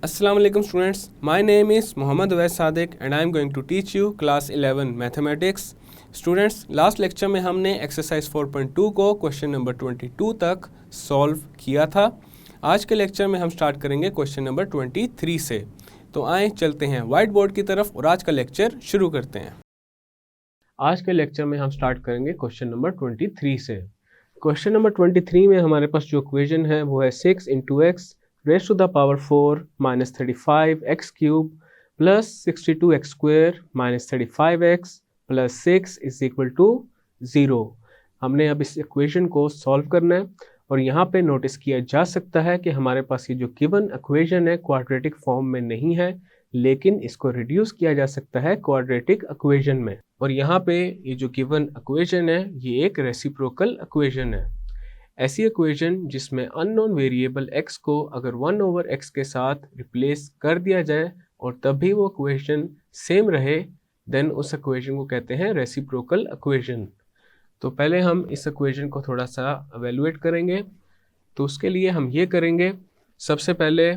Assalamu alaikum students. My name is Mohammad Uwais Sadiq and I am going to teach you class 11 mathematics. Students, last lecture में हमने exercise 4.2 को question number 22 तक solve किया था। आज के lecture में हम स्टार्ट करेंगे क्वेश्चन नंबर 23 से। तो आए चलते हैं वाइट बोर्ड की तरफ और आज का लेक्चर शुरू करते हैं। आज के लेक्चर में हम स्टार्ट करेंगे क्वेश्चन नंबर 23 से। क्वेश्चन नंबर 23 में हमारे पास जो इक्वेशन है वो है 6 into x raise to the power 4 minus 35 x cube plus 62 x square minus 35 x plus 6 is equal to 0। हमने अब इस इक्वेशन को सॉल्व करना है और यहाँ पे नोटिस किया जा सकता है कि हमारे पास ये जो गिवन इक्वेशन है क्वाड्रेटिक फॉर्म में नहीं है, लेकिन इसको रिड्यूस किया जा सकता है क्वाड्रेटिक इक्वेशन में। और यहाँ पे ये जो गिवन इक्वेशन है ये एक रेसिप्रोकल इक्वेशन है। ऐसी इक्वेशन जिसमें अननोन वेरिएबल x को अगर 1/x के साथ रिप्लेस कर दिया जाए और तब भी वो इक्वेशन सेम रहे, देन उस इक्वेशन को कहते हैं रेसिप्रोकल इक्वेशन। तो पहले हम इस इक्वेशन को थोड़ा सा एवेलुएट करेंगे। तो उसके लिए हम ये करेंगे, सबसे पहले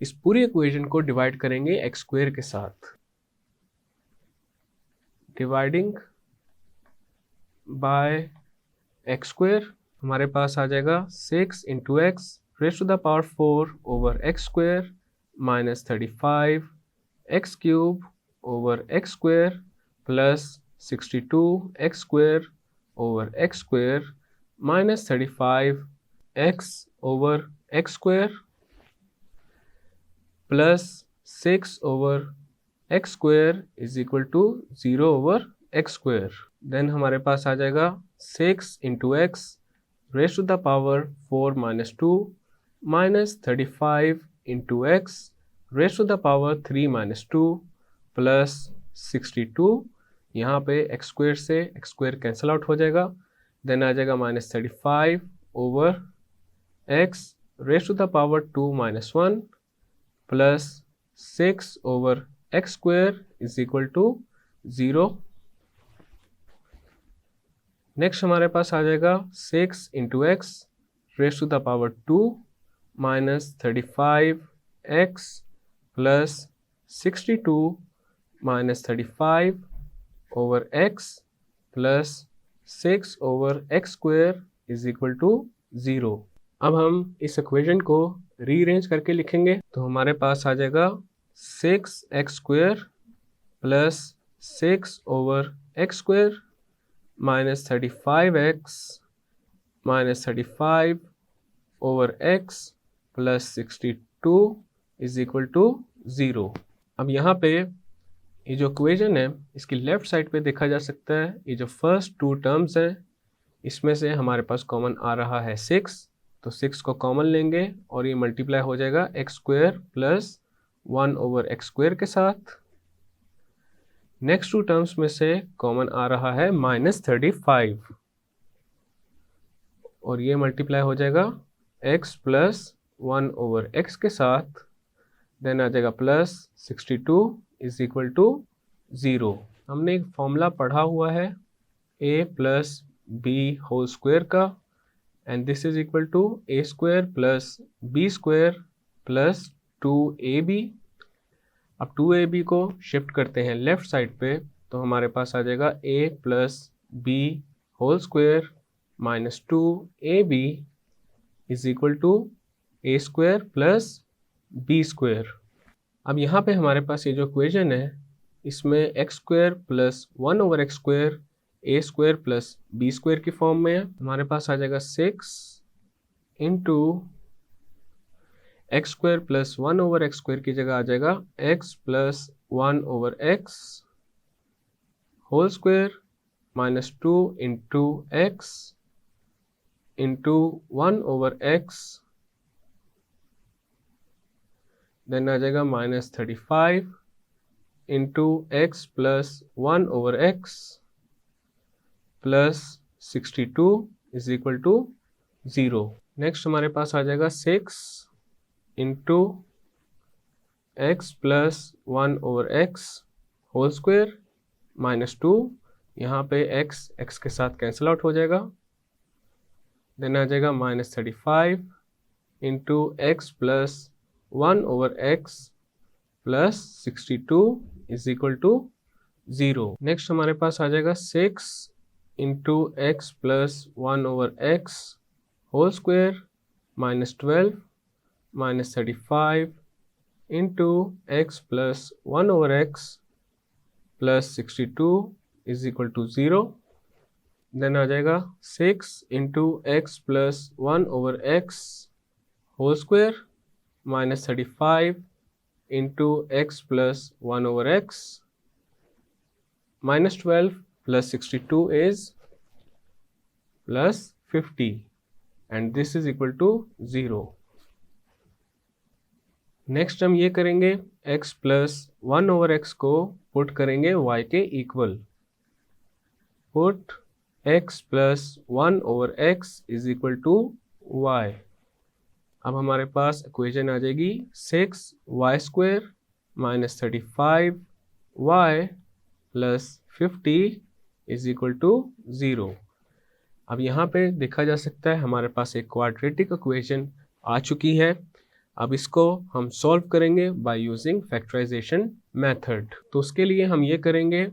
इस पूरी इक्वेशन को डिवाइड करेंगे एक्स स्क्वायर के साथ। डिवाइडिंग बाय एक्स स्क्वायर हमारे पास आ जाएगा 6 into x raise to the power 4 over x square minus 35 x cube over x square plus 62 x square over x square minus 35 x over x square plus 6 over x square is equal to 0 over x square. Then हमारे पास आ जाएगा 6 into x raised to the power 4 minus 2 minus 35 into x raised to the power 3 minus 2 plus 62। यहाँ पे x square से x square cancel out हो जाएगा। Then आ जाएगा minus 35 over x raised to the power 2 minus 1 plus 6 over x square is equal to 0। Next हमारे पास आ जाएगा 6 into x raise to the power 2 minus 35 x plus 62 minus 35 over x plus 6 over x square is equal to 0। अब हम इस equation को rearrange करके लिखेंगे। तो हमारे पास आ जाएगा 6 x square plus 6 over x square minus 35x minus 35 over x plus 62 is equal to 0। अब यहाँ पे ये जो इक्वेशन है इसकी लेफ्ट साइड पे देखा जा सकता है, ये जो फर्स्ट टू टर्म्स हैं इसमें से हमारे पास कॉमन आ रहा है 6। तो 6 को कॉमन लेंगे और ये मल्टीप्लाई हो जाएगा x square plus 1 over x square के साथ। नेक्स्ट टू टर्म्स में से कॉमन आ रहा है माइनस 35 और ये मल्टीप्लाई हो जाएगा x प्लस 1 ओवर x के साथ। देन आ जाएगा प्लस 62 इज इक्वल टू 0। हमने एक फॉर्मूला पढ़ा हुआ है a plus b whole square का, and this is equal to a square plus b square plus 2ab। अब 2ab को शिफ्ट करते हैं लेफ्ट साइड पे, तो हमारे पास आ जाएगा a plus b whole square minus 2ab is equal to a square plus b square. अब यहाँ पे हमारे पास ये जो इक्वेशन है इसमें x square plus 1 over x square a square plus b square की फॉर्म में है। हमारे पास आ जाएगा 6 into x square plus 1 over x square की जगह आ जाएगा x plus 1 over x whole square minus 2 into x into 1 over x। Then आ जाएगा minus 35 into x plus 1 over x plus 62 is equal to 0। Next हमारे पास आ जाएगा 6 into x plus 1 over x whole square minus 2, यहाँ पे x के साथ कैंसिल आउट हो जाएगा। देन आ जाएगा minus 35 into x plus 1 over x plus 62 is equal to 0। Next हमारे पास आ जाएगा 6 into x plus 1 over x whole square minus 12 minus 35 into x plus 1 over x plus 62 is equal to 0। Then आ जाएगा 6 into x plus 1 over x whole square minus 35 into x plus 1 over x minus 12 plus 62 is plus 50 and this is equal to 0. Next हम ये करेंगे x plus 1 over x को put करेंगे y के equal. Put x plus 1 over x is equal to y। अब हमारे पास equation आ जाएगी 6y square minus 35y plus 50 is equal to 0। अब यहाँ पे देखा जा सकता है हमारे पास एक क्वाड्रेटिक इक्वेशन आ चुकी है। अब इसको हम सॉल्व करेंगे बाय यूजिंग फैक्टराइजेशन मेथड। तो उसके लिए हम ये करेंगे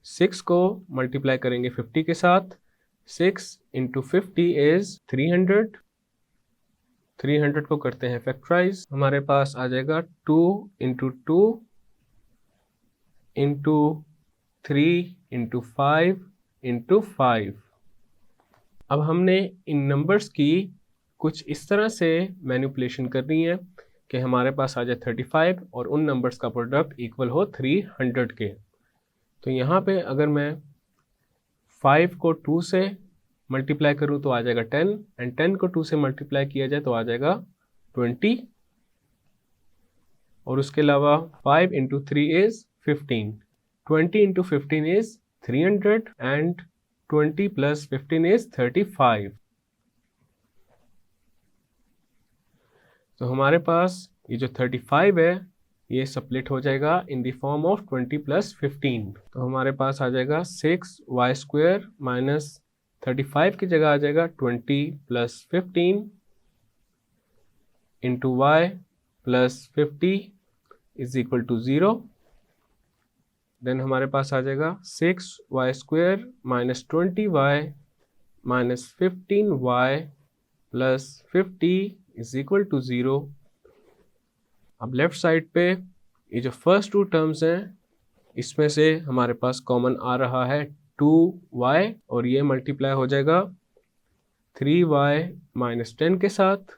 6 को मल्टीप्लाई करेंगे 50 के साथ। 6 इंटू 50 इज 300। 300 को करते हैं फैक्टराइज। हमारे पास आ जाएगा 2 इंटू 2 इंटू 3 इंटू 5 इंटू 5। अब हमने इन नंबर्स की कुछ इस तरह से मैनिपुलेशन करनी है कि हमारे पास आ जाए 35 और उन नंबर्स का प्रोडक्ट इक्वल हो 300 के। तो यहाँ पे अगर मैं 5 को 2 से मल्टीप्लाई करूँ तो आ जाएगा 10 एंड 10 को 2 से मल्टीप्लाई किया जाए तो आ जाएगा 20। और उसके अलावा 5 into 3 is 15। 20 into 15 is 300 and 20 plus 15 is 35। तो हमारे पास ये जो 35 है ये स्प्लिट हो जाएगा इन द फॉर्म ऑफ 20 प्लस 15। तो हमारे पास आ जाएगा 6y स्क्वायर माइनस 35 की जगह आ जाएगा 20 plus 15 into y plus 50 is equal to 0। Then हमारे पास आ जाएगा 6y square minus 20y minus 15y plus 50 is equal to 0। अब लेफ्ट साइड पे ये जो फर्स्ट टू टर्म्स हैं इसमें से हमारे पास कॉमन आ रहा है 2y और ये मल्टीप्लाई हो जाएगा 3y माइनस 10 के साथ।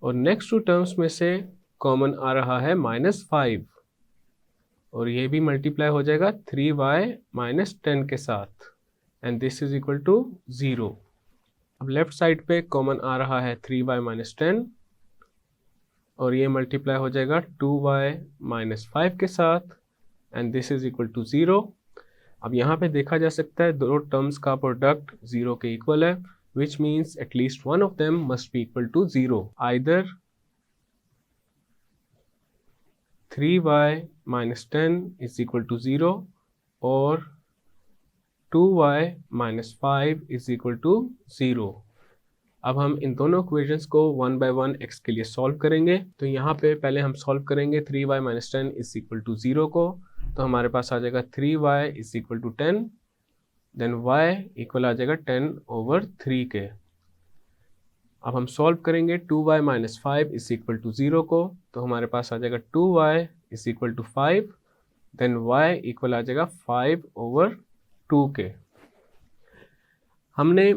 और नेक्स्ट टू टर्म्स में से कॉमन आ रहा है माइनस 5 और ये भी मल्टीप्लाई हो जाएगा 3y माइनस 10 के साथ and this is equal to 0। अब लेफ्ट साइड पे कॉमन आ रहा है 3y माइनस 10 और ये मल्टीप्लाई हो जाएगा 2y माइनस 5 के साथ and this is equal to 0। अब यहाँ पे देखा जा सकता है दो टर्म्स का प्रोडक्ट 0 के इक्वल है, which means at least one of them must be equal to 0। Either 3y minus 10 is equal to 0 or 2y minus 5 is equal to 0। अब हम इन दोनों इक्वेशंस को 1 by 1 x के लिए सॉल्व करेंगे। तो यहाँ पे पहले हम सॉल्व करेंगे 3y minus 10 is equal to 0 को। तो हमारे पास आ जाएगा 3y is equal to 10, then y equal आ जाएगा 10 over 3 के। अब हम सॉल्व करेंगे 2y minus 5 is equal to 0 को। तो हमारे पास आ जाएगा 2y is equal to 5, then y equal आ जाएगा 5 over 2 के। हमने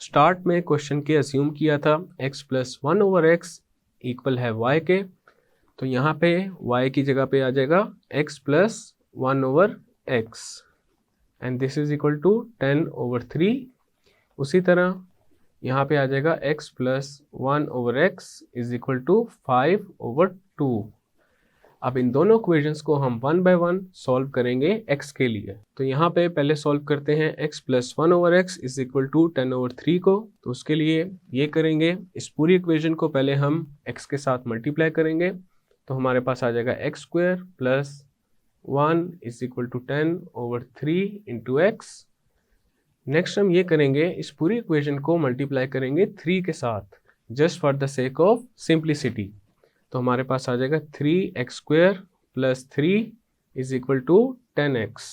स्टार्ट में क्वेश्चन के अस्यूम किया था x plus 1 over x equal है y के। तो यहाँ पे y की जगह पे आ जाएगा x plus 1 over x and this is equal to 10 over 3। उसी तरह यहाँ पे आ जाएगा x plus 1 over x is equal to 5 over 2। अब इन दोनों इक्वेशंस को हम 1 by 1 सॉल्व करेंगे x के लिए। तो यहाँ पे पहले सॉल्व करते हैं x plus 1 over x is equal to 10 over 3 को। तो उसके लिए ये करेंगे, इस पूरी इक्वेशन को पहले हम x के साथ मल्टीप्लाई करेंगे। तो हमारे पास आ जाएगा x square plus 1 is equal to 10 over 3 into x. Next हम ये करेंगे, इस पूरी इक्वेशन को मल्टीप्लाई करेंगे 3 के साथ just for the sake of simplicity. तो हमारे पास आ जाएगा 3x² plus 3 is equal to 10x।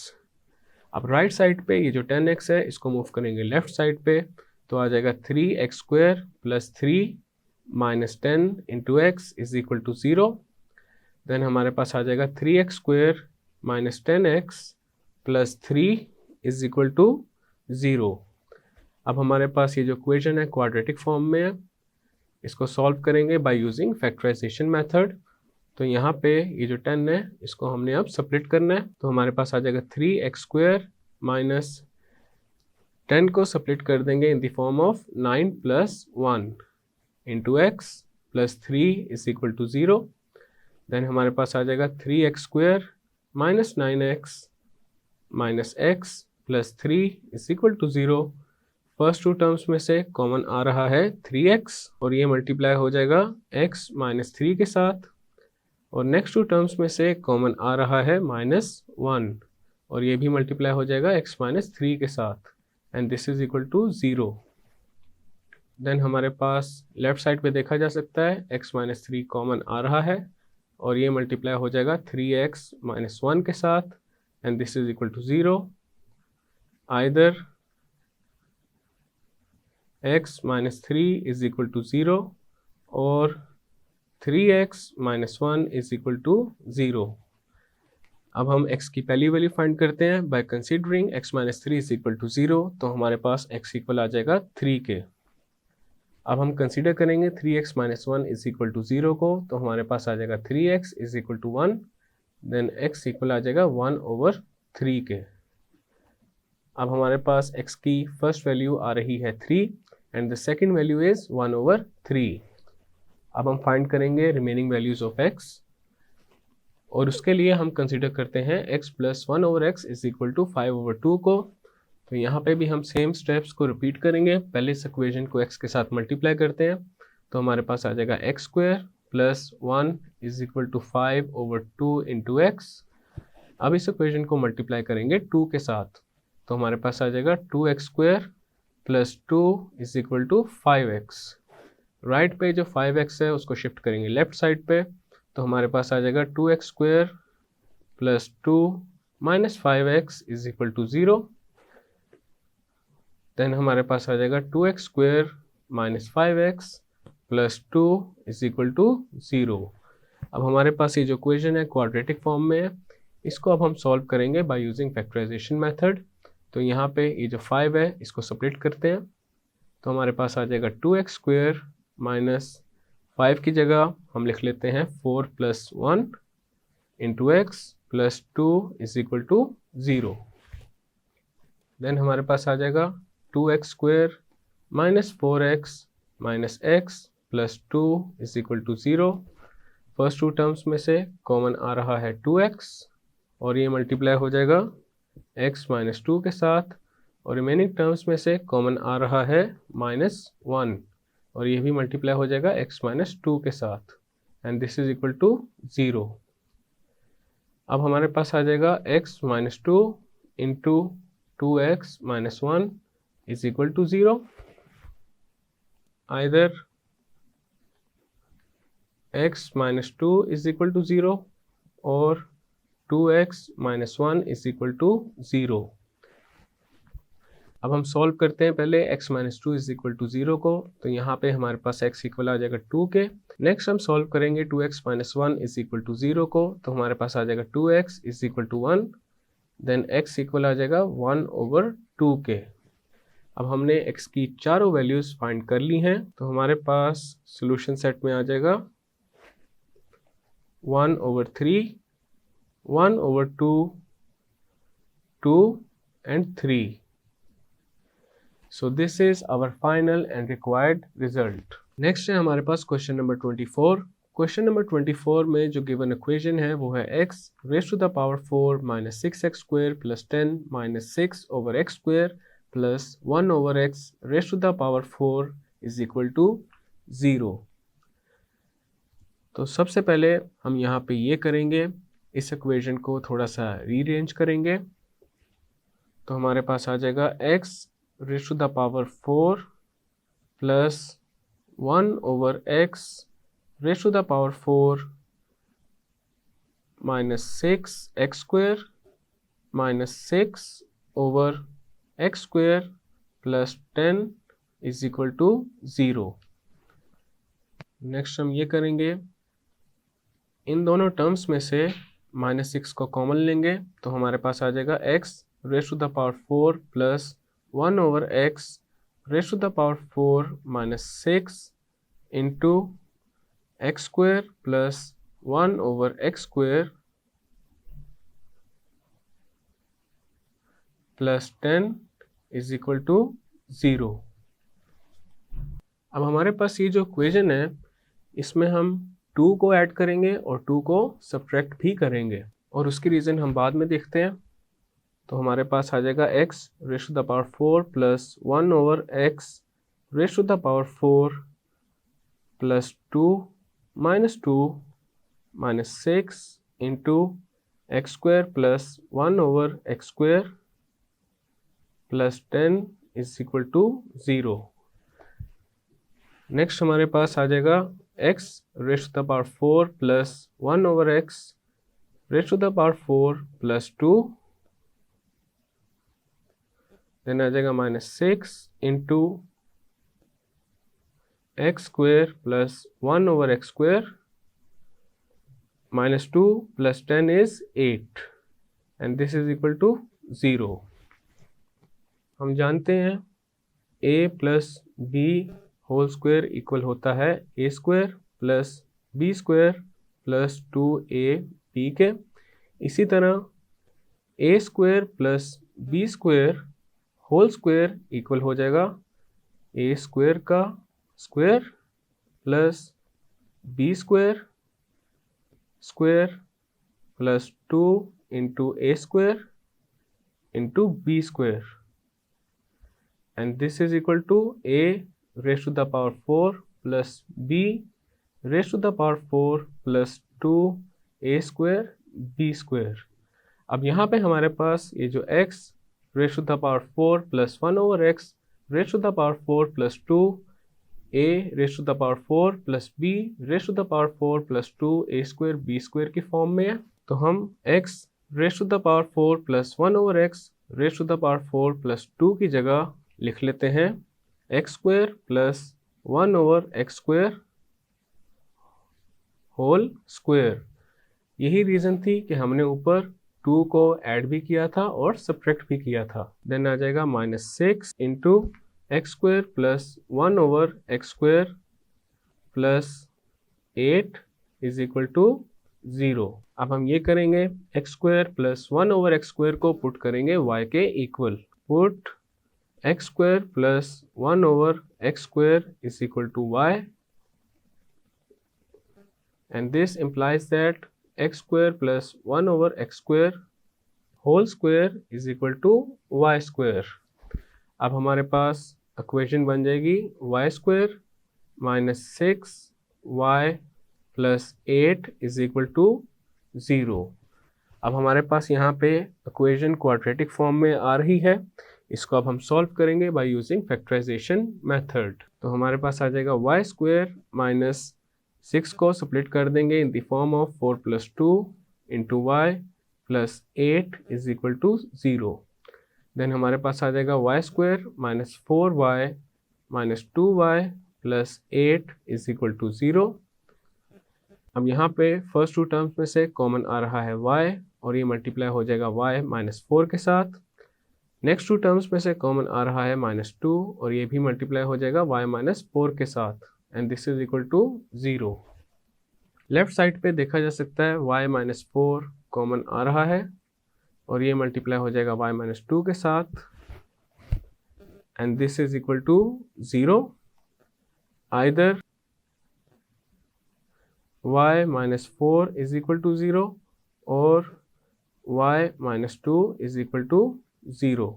अब राइट साइड पे ये जो 10x है इसको मूव करेंगे लेफ्ट साइड पे, तो आ जाएगा 3x² plus 3 minus 10 into x is equal to 0। Then हमारे पास आ जाएगा 3x² minus 10x plus 3 is equal to 0। अब हमारे पास ये जो इक्वेशन है क्वाड्रेटिक फॉर्म में है, इसको सॉल्व करेंगे बाय यूजिंग फैक्टराइजेशन मेथड। तो यहाँ पे ये जो 10 है इसको हमने अब सेपरेट करना है, तो हमारे पास आ जाएगा 3x² माइनस 10 को सेपरेट कर देंगे in the form of 9 plus 1 into x plus 3 is equal to 0। Then हमारे पास आ जाएगा 3x² minus 9x minus x plus 3 is equal to 0। First two terms में से कॉमन आ रहा है 3x और ये मल्टीप्लाई हो जाएगा x माइनस 3 के साथ, और नेक्स्ट टू टर्म्स में से कॉमन आ रहा है -1 और ये भी मल्टीप्लाई हो जाएगा x माइनस 3 के साथ, and this is equal to 0। Then हमारे पास लेफ्ट साइड पे देखा जा सकता है x माइनस 3 कॉमन आ रहा है और ये मल्टीप्लाई हो जाएगा 3x माइनस 1 के साथ, and this is equal to 0। Either x minus 3 is equal to 0 और 3x minus 1 is equal to 0। अब हम x की पहली वैल्यू फाइंड करते हैं by considering x minus 3 is equal to 0, तो हमारे पास x इक्वल आ जाएगा 3 के। अब हम कंसीडर करेंगे 3x minus 1 is equal to 0 को, तो हमारे पास आ जाएगा 3x is equal to 1, then x equal आ जाएगा 1/3 के। अब हमारे पास x की फर्स्ट वैल्यू आ रही है 3 and the second value is 1/3। अब हम फाइंड करेंगे रिमेनिंग वैल्यूज ऑफ x, और उसके लिए हम कंसीडर करते हैं x plus 1/x is equal to 5/2 को। तो यहाँ पे भी हम सेम स्टेप्स को रिपीट करेंगे। पहले इस इक्वेशन को x के साथ मल्टीप्लाई करते हैं, तो हमारे पास आ जाएगा x² plus 1 is equal to 5/2 into x. अब इस इक्वेशन को मल्टीप्लाई करेंगे 2 के साथ, तो हमारे पास आ जाएगा 2x² plus 2 is equal to 5x। Right पे जो 5x है उसको शिफ्ट करेंगे लेफ्ट साइड पे, तो हमारे पास आ जाएगा 2x² plus 2 minus 5x is equal to 0। Then हमारे पास आ जाएगा 2x² minus 5x plus 2 is equal to 0। अब हमारे पास ये जो इक्वेशन है क्वाड्रेटिक फॉर्म में है, इसको अब हम सॉल्व करेंगे बाय यूजिंग फैक्टराइजेशन मेथड। तो यहाँ पे ये जो 5 है इसको सेपरेट करते हैं, तो हमारे पास आ जाएगा 2x² माइनस 5 की जगह हम लिख लेते हैं 4 plus 1 into x plus 2 is equal to 0। Then हमारे पास आ जाएगा 2x² minus 4x minus x plus 2 is equal to 0। First two terms में से कॉमन आ रहा है 2x और ये मल्टीप्लाई हो जाएगा x माइनस 2 के साथ, और रिमेनिंग टर्म्स में से कॉमन आ रहा है -1 और ये भी मल्टीप्लाई हो जाएगा x माइनस 2 के साथ, and this is equal to 0। अब हमारे पास आ जाएगा x minus 2 into 2x minus 1 is equal to 0। Either x minus 2 is equal to 0 और 2x minus 1 is equal to 0। अब हम सॉल्व करते हैं पहले x minus 2 is equal to 0 को, तो यहाँ पे हमारे पास x इक्वल आ जाएगा 2 के। नेक्स्ट हम सॉल्व करेंगे 2x minus 1 is equal to 0 को, तो हमारे पास आ जाएगा 2x is equal to 1, then x equal आ जाएगा 1/2 के। अब हमने x की चारों वैल्यूज फाइंड कर ली हैं, तो हमारे पास सोल्यूशन सेट में आ जाएगा 1/3, 1/2, 2 and 3. So this is our final and required result. Next है हमारे पास क्वेश्चन नंबर 24। क्वेश्चन नंबर 24 में जो गिवन इक्वेशन है वो है x raise to the power 4 minus 6x² plus 10 minus 6/x² plus 1/x raise to the power 4 is equal to 0। तो सबसे पहले हम यहाँ पे ये करेंगे, इस इक्वेशन को थोड़ा सा रीअरेंज करेंगे, तो हमारे पास आ जाएगा x raise to the power 4 plus 1/x raise to the power 4 minus 6 x square minus 6 over x square plus 10 is equal to 0। Next हम ये करेंगे, इन दोनों टर्म्स में से माइनस 6 को कॉमन लेंगे तो हमारे पास आ जाएगा x raise to the power 4 plus 1 over x raise to the power 4 minus 6 into x square plus 1 over x square plus 10 is equal to 0। अब हमारे पास ये जो इक्वेशन है इसमें हम 2 को ऐड करेंगे और 2 को सब्ट्रैक्ट भी करेंगे और उसकी रीज़न हम बाद में देखते हैं। तो हमारे पास आ जाएगा x raise to the power 4 plus 1 over x raise to the power 4 plus 2 minus 6 into x square plus 1 over x square plus 10 is equal to 0। Next हमारे पास आ जाएगा x raise to the power 4 plus 1 over x raise to the power 4 plus 2, then आ जाएगा minus 6 into x square plus 1 over x square minus 2 plus 10 is 8 and this is equal to 0। हम जानते हैं a plus b whole square equal होता है a square plus b square plus 2ab के। इसी तरह a square plus b square whole square equal हो जाएगा a स्क्वायर का square plus b square square plus 2 into a square into b square and this is equal to a raised to the power 4 plus b raised to the power 4 plus 2 a square b square। अब यहाँ पे हमारे पास ये जो x raised to the power 4 plus 1 over x raised to the power 4 plus 2 a raised to the power 4 plus b raised to the power 4 plus 2 a square b square की form में है। तो हम x raised to the power 4 plus 1 over x raised to the power 4 plus 2 की जगह लिख लेते हैं x square plus 1 over x square whole square. यही रीज़न थी कि हमने ऊपर 2 को ऐड भी किया था और सब्ट्रैक्ट भी किया था। देन आ जाएगा minus 6 into x square plus 1 over x square plus 8 is equal to 0। अब हम ये करेंगे x square plus 1 over x square को पुट करेंगे y के equal. Put x square plus 1 over x square is equal to y and this implies that x square plus 1 over x square whole square is equal to y square। अब हमारे पास equation बन जाएगी y square minus 6y plus 8 is equal to 0। अब हमारे पास यहाँ पे इक्वेशन क्वाड्रेटिक फॉर्म में आ रही है, इसको अब हम सॉल्व करेंगे बाय यूजिंग फैक्टराइजेशन मेथड। तो हमारे पास आ जाएगा y स्क्वायर माइनस 6 को स्प्लिट कर देंगे in the form of 4 plus 2 into y plus 8 is equal to 0। Then हमारे पास आ जाएगा y square minus 4y minus 2y plus 8 is equal to 0। अब यहाँ पे फर्स्ट 2 टर्म्स में से कॉमन आ रहा है y और ये मल्टीप्लाई हो जाएगा y माइनस 4 के साथ। नेक्स्ट 2 टर्म्स में से कॉमन आ रहा है माइनस 2 और ये भी मल्टीप्लाई हो जाएगा y माइनस 4 के साथ and this is equal to 0। Left side पे देखा जा सकता है y माइनस 4 कॉमन आ रहा है और ये मल्टीप्लाई हो जाएगा y माइनस 2 के साथ and this is equal to 0। Either y minus 4 is equal to 0 और y minus 2 is equal to 0।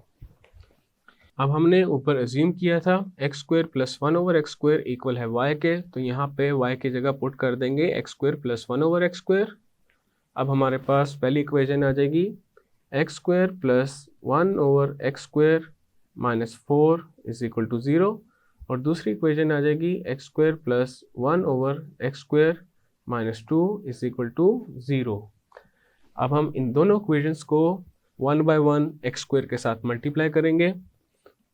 अब हमने ऊपर अज्यूम किया था x square plus 1 over x square equal है y के, तो यहाँ पे y की जगह पुट कर देंगे x square plus 1 over x square. अब हमारे पास पहली इक्वेशन आ जाएगी x square plus 1 over x square minus 4 is equal to 0 और दूसरी इक्वेशन आ जाएगी x square plus 1 over x square minus 2 is equal to 0। अब हम इन दोनों इक्वेशंस को 1 बाय 1 एक्स स्क्वायर के साथ मल्टीप्लाई करेंगे।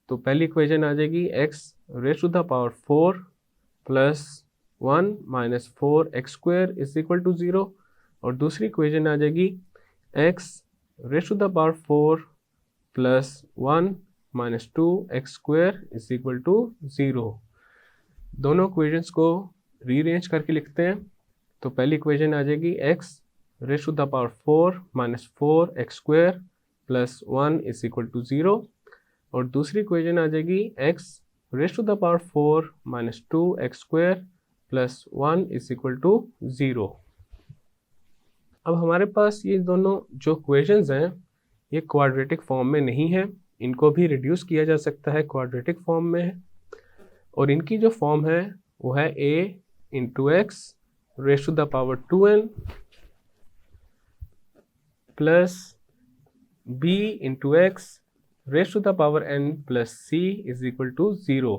तो पहली इक्वेशन आ जाएगी x raise to the power 4 plus 1 minus 4 x square is equal to 0, और दूसरी इक्वेशन आ जाएगी x raise to the power 4 plus 1 minus 2 x square is equal to 0। दोनों इक्वेशंस को रीअरेंज करके लिखते हैं। तो पहली इक्वेशन आ जाएगी x raise to the power 4 minus 4 x square plus 1 is equal to 0, और दूसरी इक्वेशन आ जाएगी x raise to the power 4 minus 2 x square plus 1 is equal to 0। अब हमारे पास ये दोनों जो इक्वेशंस हैं ये क्वाड्रेटिक फॉर्म में नहीं है, इनको भी रिड्यूस किया जा सकता है क्वाड्रेटिक फॉर्म में, और इनकी जो फॉर्म है वो है a into x raise to the power 2n plus b into x raise to the power n plus c is equal to 0।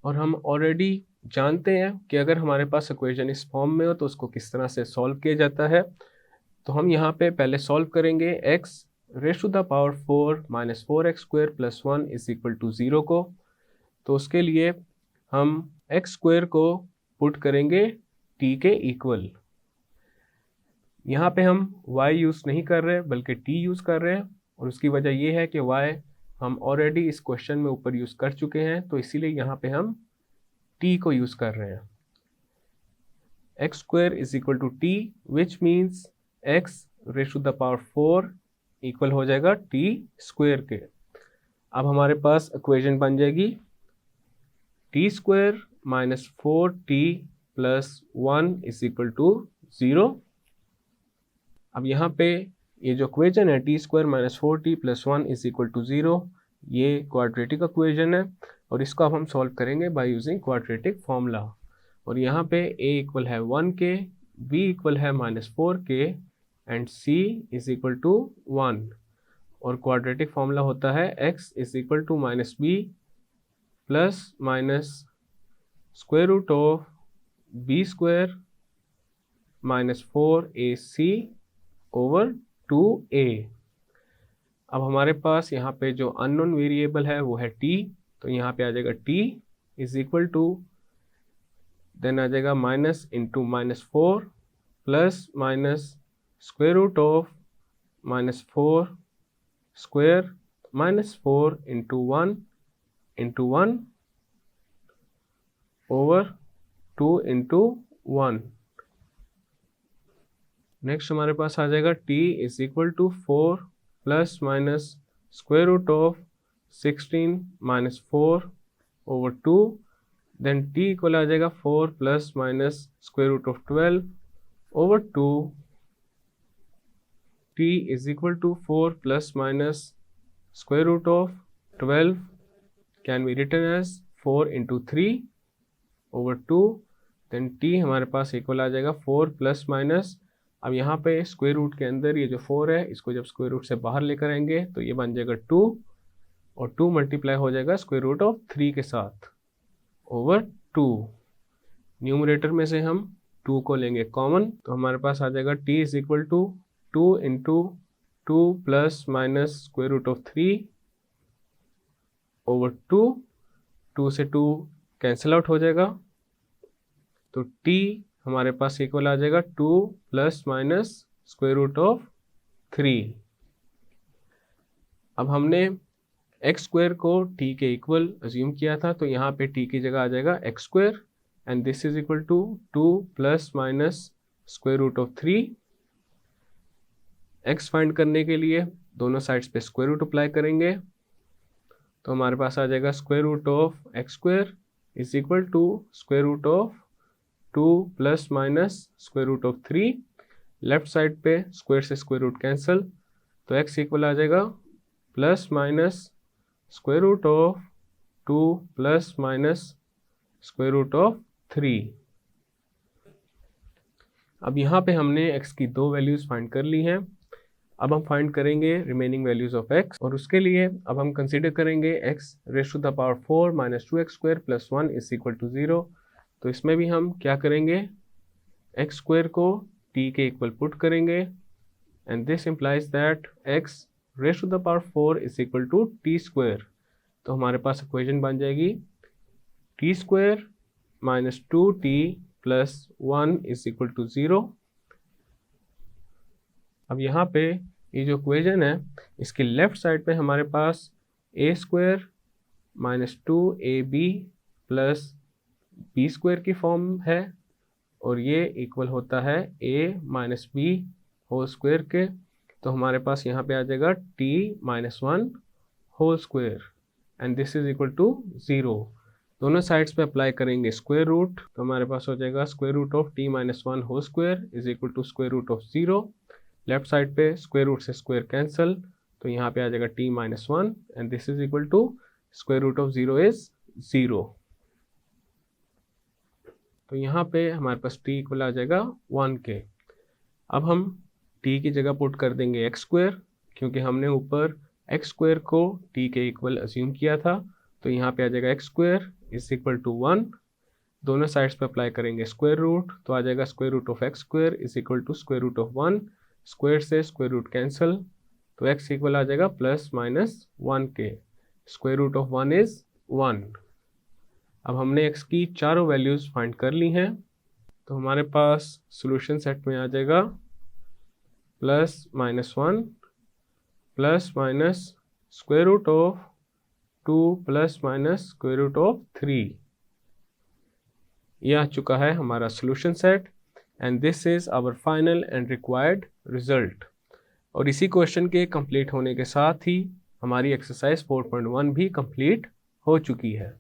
और हम ऑलरेडी जानते हैं कि अगर हमारे पास इक्वेशन इस फॉर्म में हो तो उसको किस तरह से सॉल्व किया जाता है। तो हम यहाँ पे पहले सॉल्व करेंगे x raise to the power 4 minus 4 x square plus 1 is equal to 0 को। तो उसके लिए हम एक्स स्क्वायर को पुट करेंगे t के इक्वल। यहाँ पे हम y यूज़ नहीं कर रहे बल्कि t यूज़ कर रहे हैं, और उसकी वजह ये है कि y हम ऑलरेडी इस क्वेश्चन में ऊपर यूज़ कर चुके हैं, तो इसीलिए यहाँ पे हम t को यूज़ कर रहे हैं। X square is equal to t which means x raise to the power 4 equal हो जाएगा t स्क्वायर के। अब हमारे पास इक्वेशन बन जाएगी t square minus 4t plus 1 is equal to 0। अब यहाँ पे ये जो इक्वेशन है t square minus 4t plus 1 is equal to 0, ये क्वाड्रेटिक इक्वेशन है, और इसको अब हम सॉल्व करेंगे बाय यूजिंग क्वाड्रेटिक फॉर्मूला। और यहाँ पे a इक्वल है 1 के, b इक्वल है माइनस 4 के, and c is equal to 1। और क्वाड्रेटिक फॉर्मूला होता है x is equal to minus b plus minus square root of b square minus 4ac over 2a। अब हमारे पास यहाँ पे जो अननोन वेरिएबल है वो है t, तो यहाँ पे आ जाएगा t is equal to, then आ जाएगा minus into minus 4 plus minus square root of minus 4 square minus 4 into 1 over 2 into 1। Next हमारे पास आ जाएगा t is equal to 4 plus minus square root of 16 minus 4 over 2, then t equal आ जाएगा 4 plus minus square root of 12 over 2। t is equal to 4 plus minus square root of 12 can be written as 4 into 3 over 2, then t हमारे पास equal आ जाएगा 4 plus minus, अब यहाँ पे square root के अंदर ये जो 4 है इसको जब स्क्वायर रूट से बाहर लेकर आएंगे तो ये बन जाएगा 2, और 2 मल्टीप्लाई हो जाएगा स्क्वायर रूट ऑफ 3 के साथ ओवर 2। न्यूमरेटर में से हम 2 को लेंगे कॉमन, तो हमारे पास आ जाएगा t is equal to 2 into 2 plus minus square root of 3 over 2, 2 से 2 कैंसिल आउट हो जाएगा, तो t हमारे पास इक्वल आ जाएगा 2 plus minus square root of 3। अब हमने एक्स स्क्वायर को t के इक्वल अज्यूम किया था, तो यहाँ पे t की जगह आ जाएगा x square, and this is equal to 2 plus minus square root of 3। x find करने के लिए दोनों साइड्स पे स्क्वायर रूट अप्लाई करेंगे, तो हमारे पास आ जाएगा square root of x square is equal to square root of 2 plus minus square root of 3। Left side पे स्क्वायर से स्क्वायर रूट कैंसिल, तो x इक्वल आ जाएगा plus minus square root of 2 plus minus square root of 3। अब यहाँ पे हमने x की दो वैल्यूज़ फाइंड कर ली हैं। अब हम फाइंड करेंगे रिमेनिंग वैल्यूज ऑफ x, और उसके लिए अब हम कंसीडर करेंगे x raise to the power 4 minus 2x² plus 1 is equal to 0। तो इसमें भी हम क्या करेंगे, x² को t के इक्वल पुट करेंगे, and this implies that x raise to the power 4 is equal to t²। तो हमारे पास इक्वेशन बन जाएगी t² minus 2t plus 1 is equal to 0। अब यहाँ पे ये जो इक्वेशन है इसके लेफ्ट साइड पे हमारे पास a² minus 2ab plus b² की फॉर्म है, और ये इक्वल होता है a minus b whole square के। तो हमारे पास यहाँ पे आ जाएगा t minus 1 whole square, and this is equal to 0। दोनों साइड्स पे अप्लाई करेंगे स्क्वायर रूट, तो हमारे पास हो जाएगा square root of t minus 1 whole square is equal to square root of 0। Left side पे स्क्वायर रूट से स्क्वायर कैंसिल, तो यहाँ पे आ जाएगा t minus 1 and this is equal to square root of 0 is 0। तो यहाँ पे हमारे पास t इक्वल आ जाएगा 1 के। अब हम t की जगह पुट कर देंगे x², क्योंकि हमने ऊपर x² को t के इक्वल अज्यूम किया था। तो यहाँ पे आ जाएगा x² इज इक्वल टू 1। दोनों साइड्स पे अप्लाई करेंगे स्क्वायर रूट, तो आ जाएगा square root of x² is equal to square root of 1। Square से स्क्वायर रूट कैंसिल, तो x इक्वल आ जाएगा प्लस माइनस 1 के। Square root of 1 is 1। अब हमने x की चारों वैल्यूज फाइंड कर ली हैं, तो हमारे पास सॉल्यूशन सेट में आ जाएगा plus minus 1 plus minus square root of 2 plus minus square root of 3। यह आ चुका है हमारा solution set, and this is our final and required result. और इसी क्वेश्चन के कंप्लीट होने के साथ ही हमारी एक्सरसाइज 4.1 भी कंप्लीट हो चुकी है।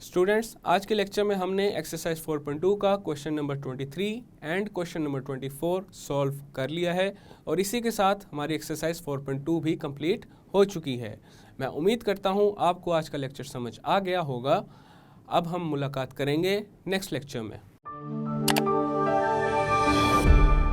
स्टूडेंट्स, आज के लेक्चर में हमने एक्सरसाइज 4.2 का question number 23 and question number 24 solve कर लिया है, और इसी के साथ हमारी एक्सरसाइज 4.2 भी कंप्लीट हो चुकी है। मैं उम्मीद करता हूँ आपको आज का लेक्चर समझ आ गया होगा। अब हम मुलाकात करेंगे नेक्स्ट लेक्चर में।